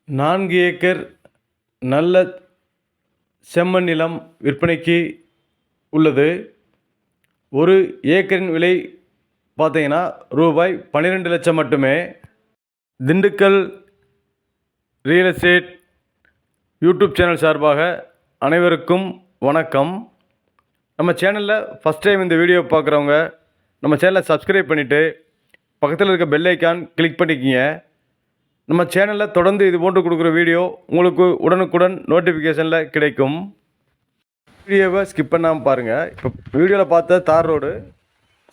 4 acre நல்ல செம்மண் நிலம் விற்பனைக்கு உள்ளது. ஒரு ஏக்கரின் விலை பார்த்தீங்கன்னா ரூபாய் 12 லட்சம் மட்டுமே. Dindigul real estate YouTube channel சார்பாக அனைவருக்கும் வணக்கம். நம்ம சேனலில் ஃபஸ்ட் டைம் இந்த வீடியோ பார்க்குறவங்க நம்ம சேனலை சப்ஸ்கிரைப் பண்ணிவிட்டு பக்கத்தில் இருக்க பெல் ஐக்கான் கிளிக் பண்ணிக்கிங்க. நம்ம சேனலில் தொடர்ந்து இது போன்று கொடுக்குற வீடியோ உங்களுக்கு உடனுக்குடன் நோட்டிஃபிகேஷனில் கிடைக்கும். வீடியோவை ஸ்கிப் பண்ணாமல் பாருங்கள். இப்போ வீடியோவில் பார்த்த தார் ரோடு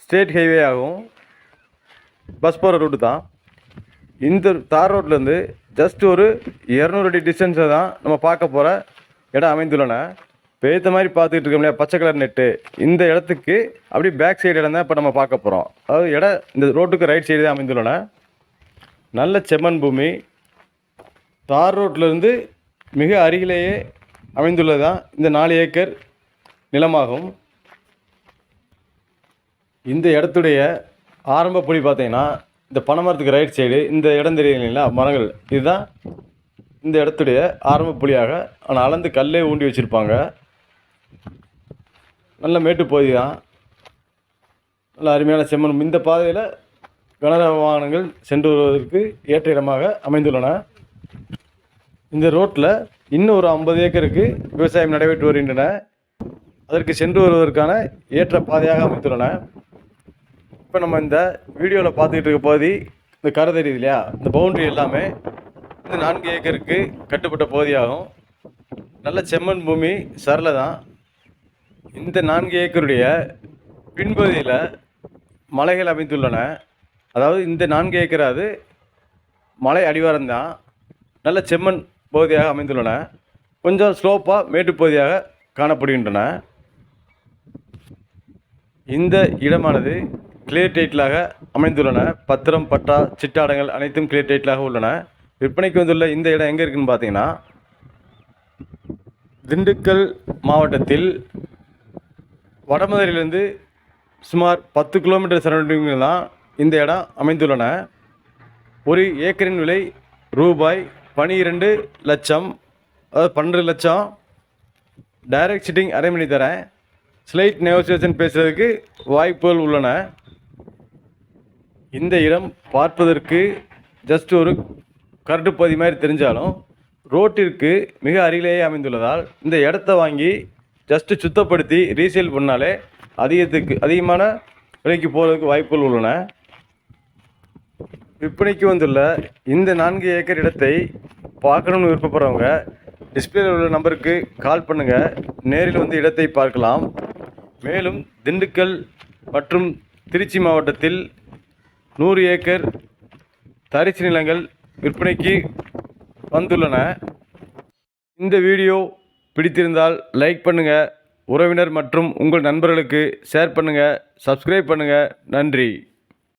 ஸ்டேட் ஹைவே ஆகும், பஸ் போகிற ரூட்டு தான். இந்த தார் ரோட்லேருந்து ஜஸ்ட் ஒரு 200 அடி டிஸ்டன்ஸை தான் நம்ம பார்க்க போகிற இடம் அமைந்துள்ளன. இப்போ ஏற்ற மாதிரி பார்த்துக்கிட்டு இருக்கோம் இல்லையா, பச்சை கலர் நெட்டு, இந்த இடத்துக்கு அப்படியே பேக் சைடு இடம் தான் இப்போ நம்ம பார்க்க போகிறோம். அதாவது இடம் இந்த ரோட்டுக்கு ரைட் சைடு தான் அமைந்துள்ளன. நல்ல செம்மண் பூமி, தார் ரோட்லேருந்து மிக அருகிலேயே அமைந்துள்ளது தான் இந்த 4 ஏக்கர் நிலமாகும். இந்த இடத்துடைய ஆரம்ப புள்ளி பார்த்தீங்கன்னா இந்த பனைமரத்துக்கு ரைட் சைடு இந்த இடம் தெரியும் இல்லைங்களா, மரங்கள், இதுதான் இந்த இடத்துடைய ஆரம்ப புள்ளியாக. ஆனால் அளந்து கல்லே ஊண்டி வச்சுருப்பாங்க. நல்ல மேட்டு பகுதி தான், நல்ல அருமையான செம்மண். இந்த பாதையில் கனரக வாகனங்கள் சென்று வருவதற்கு ஏற்ற இடமாக அமைந்துள்ளன. இந்த ரோட்டில் இன்னும் ஒரு 50 ஏக்கருக்கு விவசாயம் நடைபெற்று வருகின்றன. அதற்கு சென்று வருவதற்கான ஏற்ற பாதையாக அமைந்துள்ளன. இப்போ நம்ம இந்த வீடியோவில் பார்த்துக்கிட்டு இருக்க பகுதி, இந்த கரை தெரியுது இல்லையா, இந்த பவுண்ட்ரி எல்லாமே இந்த 4 ஏக்கருக்கு கட்டுப்பட்ட பகுதியாகும். நல்ல செம்மண் பூமி, சரளை தான். இந்த 4 ஏக்கருடைய பின்பகுதியில் மலைகள் அமைந்துள்ளன. அதாவது இந்த 4 ஏக்கராது மலை அடிவாரம் தான். நல்ல செம்மண் பகுதியாக அமைந்துள்ளன. கொஞ்சம் ஸ்லோப்பாக மேட்டு பகுதியாக காணப்படுகின்றன. இந்த இடமானது கிளியர் டைட்டிலாக அமைந்துள்ளன. பத்திரம், பட்டா, சிட்டாடங்கள் அனைத்தும் கிளியர் டைட்டிலாக உள்ளன. விற்பனைக்கு வந்துள்ள இந்த இடம் எங்கே இருக்குதுன்னு பார்த்தீங்கன்னா, திண்டுக்கல் மாவட்டத்தில் வடமதுரையிலிருந்து சுமார் 10 கிலோமீட்டர் சரௌண்டிங்கில் தான் இந்த இடம் அமைந்துள்ளன. ஒரு ஏக்கரின் விலை ரூபாய் 12 லட்சம், அதாவது 12 லட்சம். டைரக்ட் சிட்டிங் அரேஞ்ச் பண்ணி தரேன். ஸ்லைட் நெகோசியேஷன் பேசுகிறதுக்கு வாய்ப்புகள் உள்ளன. இந்த இடம் பார்ப்பதற்கு ஜஸ்ட் ஒரு கரட்டு பகுதி மாதிரி தெரிஞ்சாலும் ரோட்டிற்கு மிக அருகிலேயே அமைந்துள்ளதால் இந்த இடத்த வாங்கி ஜஸ்ட்டு சுத்தப்படுத்தி ரீசேல் பண்ணாலே அதிகமான விலைக்கு போகிறதுக்கு வாய்ப்புகள் உள்ளன. விற்பனைக்கு வந்துள்ள இந்த 4 ஏக்கர் இடத்தை பார்க்கணும்னு விருப்பப்படுறவங்க டிஸ்பிளேயில் உள்ள நம்பருக்கு கால் பண்ணுங்கள். நேரில் வந்து இடத்தை பார்க்கலாம். மேலும் திண்டுக்கல் மற்றும் திருச்சி மாவட்டத்தில் 100 ஏக்கர் தரிசு நிலங்கள் விற்பனைக்கு வந்துள்ளன. இந்த வீடியோ பிடித்திருந்தால் லைக் பண்ணுங்கள், உறவினர் மற்றும் உங்கள் நண்பர்களுக்கு ஷேர் பண்ணுங்கள், சப்ஸ்கிரைப் பண்ணுங்கள். நன்றி.